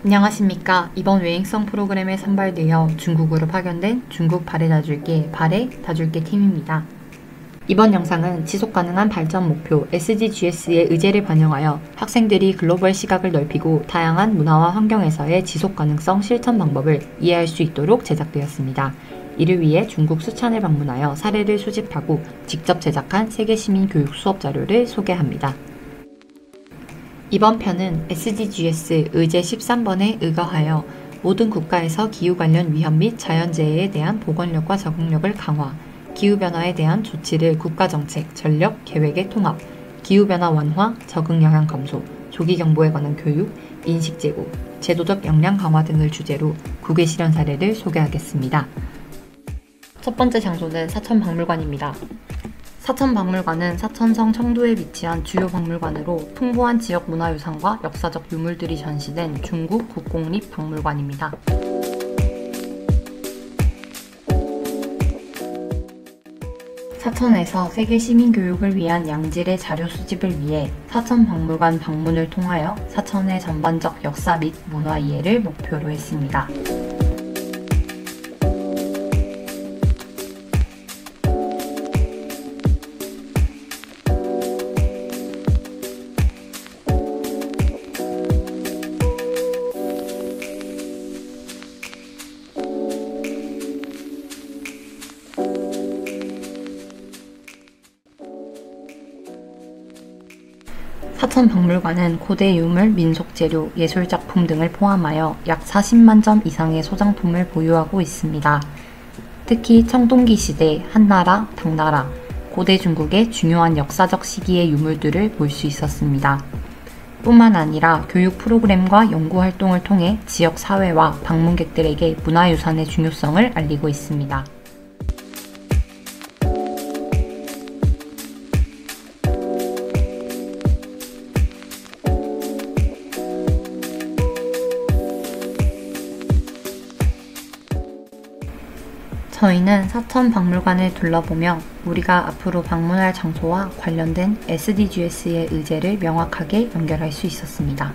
안녕하십니까. 이번 외행성 프로그램에 선발되어 중국으로 파견된 중국 발해다줄게 팀입니다. 이번 영상은 지속가능한 발전 목표 SDGs의 의제를 반영하여 학생들이 글로벌 시각을 넓히고 다양한 문화와 환경에서의 지속가능성 실천 방법을 이해할 수 있도록 제작되었습니다. 이를 위해 중국 수찬을 방문하여 사례를 수집하고 직접 제작한 세계시민교육 수업 자료를 소개합니다. 이번 편은 SDGs 의제 13번에 의거하여 모든 국가에서 기후 관련 위험 및 자연재해에 대한 보건력과 적응력을 강화, 기후변화에 대한 조치를 국가정책, 전력, 계획의 통합, 기후변화 완화, 적응 영향 감소, 조기 경보에 관한 교육, 인식 제고, 제도적 역량 강화 등을 주제로 국외 실현 사례를 소개하겠습니다. 첫 번째 장소는 사천박물관입니다. 사천박물관은 사천성 청도에 위치한 주요 박물관으로 풍부한 지역 문화유산과 역사적 유물들이 전시된 중국 국공립박물관입니다. 사천에서 세계 시민교육을 위한 양질의 자료 수집을 위해 사천박물관 방문을 통하여 사천의 전반적 역사 및 문화 이해를 목표로 했습니다. 사천박물관은 고대 유물, 민속재료, 예술작품 등을 포함하여 약 40만 점 이상의 소장품을 보유하고 있습니다. 특히 청동기 시대, 한나라, 당나라, 고대 중국의 중요한 역사적 시기의 유물들을 볼 수 있었습니다. 뿐만 아니라 교육 프로그램과 연구활동을 통해 지역 사회와 방문객들에게 문화유산의 중요성을 알리고 있습니다. 저희는 사천박물관을 둘러보며 우리가 앞으로 방문할 장소와 관련된 SDGs의 의제를 명확하게 연결할 수 있었습니다.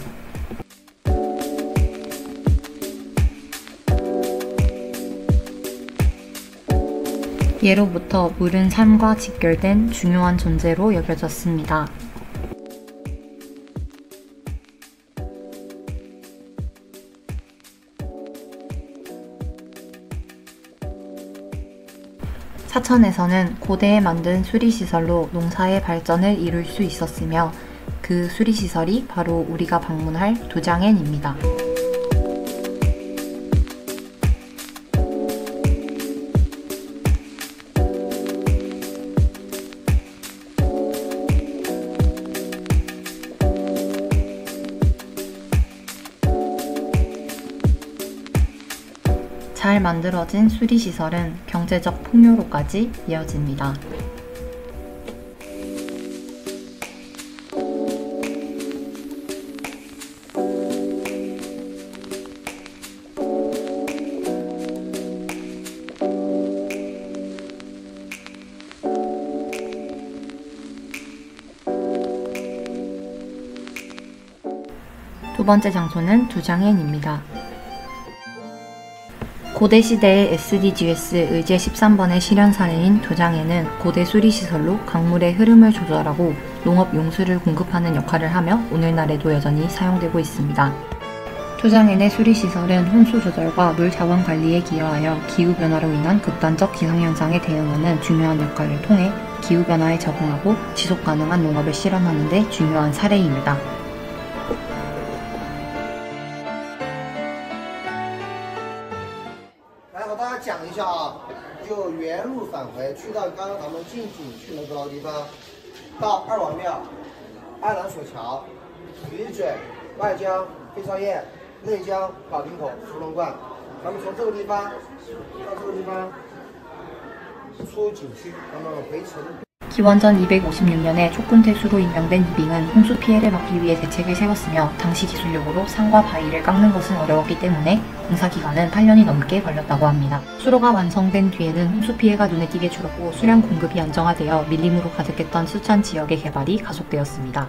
예로부터 물은 삶과 직결된 중요한 존재로 여겨졌습니다. 사천에서는 고대에 만든 수리시설로 농사의 발전을 이룰 수 있었으며 그 수리시설이 바로 우리가 방문할 두장엔입니다. 잘 만들어진 수리시설은 경제적 풍요로까지 이어집니다. 두 번째 장소는 두장엔입니다. 고대시대의 SDGs 의제 13번의 실현 사례인 두장엔은 고대 수리시설로 강물의 흐름을 조절하고 농업 용수를 공급하는 역할을 하며 오늘날에도 여전히 사용되고 있습니다. 두장엔의 수리시설은 홍수 조절과 물 자원 관리에 기여하여 기후변화로 인한 극단적 기상현상에 대응하는 중요한 역할을 통해 기후변화에 적응하고 지속가능한 농업을 실현하는 데 중요한 사례입니다. 大家讲一下啊，就原路返回，去到刚刚咱们进景区那个地方，到二王庙、二郎索桥、鱼嘴、外江、飞烧堰、内江、保定口、伏龙观，咱们从这个地方到这个地方出景区，咱们回程。 기원전 256년에 촉군태수로 임명된 이빙은 홍수 피해를 막기 위해 대책을 세웠으며 당시 기술력으로 산과 바위를 깎는 것은 어려웠기 때문에 공사 기간은 8년이 넘게 걸렸다고 합니다. 수로가 완성된 뒤에는 홍수 피해가 눈에 띄게 줄었고 수량 공급이 안정화되어 밀림으로 가득했던 수천 지역의 개발이 가속되었습니다.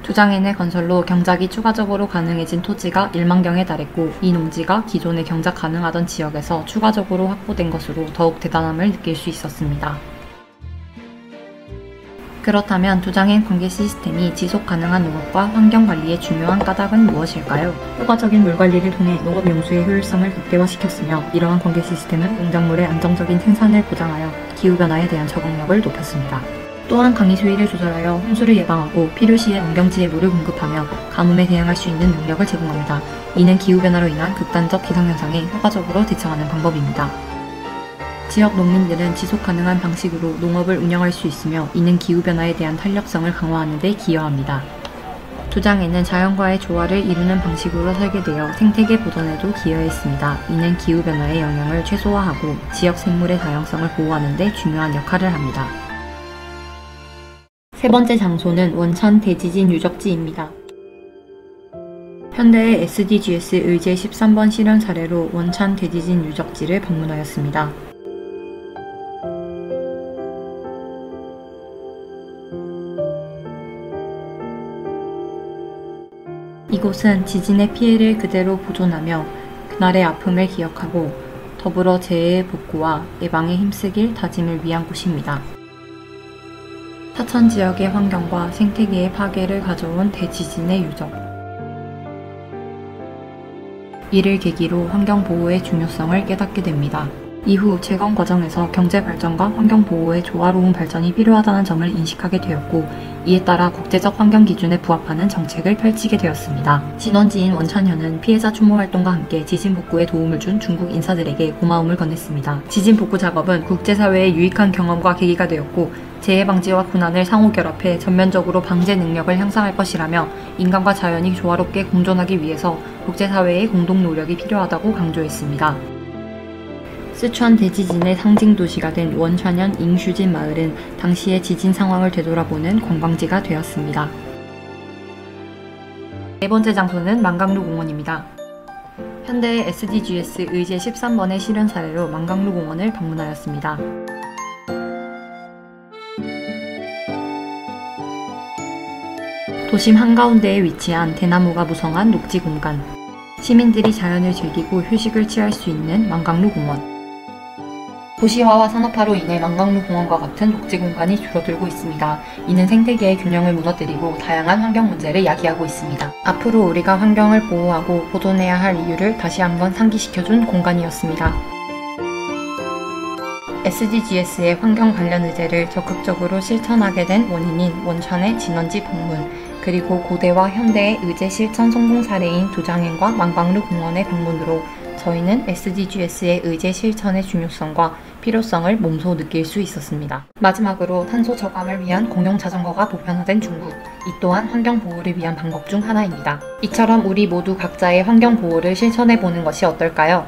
두장엔의 건설로 경작이 추가적으로 가능해진 토지가 1만경에 달했고 이 농지가 기존에 경작 가능하던 지역에서 추가적으로 확보된 것으로 더욱 대단함을 느낄 수 있었습니다. 그렇다면 두장엔 관계 시스템이 지속 가능한 농업과 환경관리의 중요한 까닭은 무엇일까요? 효과적인 물관리를 통해 농업 용수의 효율성을 극대화시켰으며 이러한 관계 시스템은 농작물의 안정적인 생산을 보장하여 기후변화에 대한 적응력을 높였습니다. 또한 강의 수위를 조절하여 홍수를 예방하고 필요시에 농경지에 물을 공급하며 가뭄에 대응할 수 있는 능력을 제공합니다. 이는 기후변화로 인한 극단적 기상현상에 효과적으로 대처하는 방법입니다. 지역 농민들은 지속 가능한 방식으로 농업을 운영할 수 있으며 이는 기후변화에 대한 탄력성을 강화하는 데 기여합니다. 두장에는 자연과의 조화를 이루는 방식으로 설계되어 생태계 보존에도 기여했습니다. 이는 기후변화의 영향을 최소화하고 지역 생물의 다양성을 보호하는 데 중요한 역할을 합니다. 세 번째 장소는 원천 대지진 유적지입니다. 현대의 SDGs 의제 13번 실현 사례로 원천 대지진 유적지를 방문하였습니다. 이곳은 지진의 피해를 그대로 보존하며 그날의 아픔을 기억하고 더불어 재해의 복구와 예방에 힘쓰길 다짐을 위한 곳입니다. 하천 지역의 환경과 생태계의 파괴를 가져온 대지진의 유적. 이를 계기로 환경보호의 중요성을 깨닫게 됩니다. 이후 재건 과정에서 경제발전과 환경보호의 조화로운 발전이 필요하다는 점을 인식하게 되었고 이에 따라 국제적 환경기준에 부합하는 정책을 펼치게 되었습니다. 진원지인 원천현은 피해자 추모 활동과 함께 지진 복구에 도움을 준 중국 인사들에게 고마움을 건넸습니다. 지진 복구 작업은 국제사회의 유익한 경험과 계기가 되었고 재해 방지와 군안을 상호 결합해 전면적으로 방제 능력을 향상할 것이라며 인간과 자연이 조화롭게 공존하기 위해서 국제사회의 공동 노력이 필요하다고 강조했습니다. 쓰촨 대지진의 상징 도시가 된 원천현 잉슈진 마을은 당시의 지진 상황을 되돌아보는 관광지가 되었습니다. 네 번째 장소는 만강루 공원입니다. 현대의 SDGs 의제 13번의 실현 사례로 만강루 공원을 방문하였습니다. 도심 한가운데에 위치한 대나무가 무성한 녹지 공간, 시민들이 자연을 즐기고 휴식을 취할 수 있는 만강루 공원. 도시화와 산업화로 인해 만강루 공원과 같은 녹지 공간이 줄어들고 있습니다. 이는 생태계의 균형을 무너뜨리고 다양한 환경 문제를 야기하고 있습니다. 앞으로 우리가 환경을 보호하고 보존해야 할 이유를 다시 한번 상기시켜준 공간이었습니다. SDGs의 환경 관련 의제를 적극적으로 실천하게 된 원인인 원천의 진원지 방문, 그리고 고대와 현대의 의제 실천 성공 사례인 두장엔과 만강루 공원의 방문으로 저희는 SDGs의 의제 실천의 중요성과 필요성을 몸소 느낄 수 있었습니다. 마지막으로 탄소 저감을 위한 공용 자전거가 보편화된 중국. 이 또한 환경 보호를 위한 방법 중 하나입니다. 이처럼 우리 모두 각자의 환경 보호를 실천해 보는 것이 어떨까요?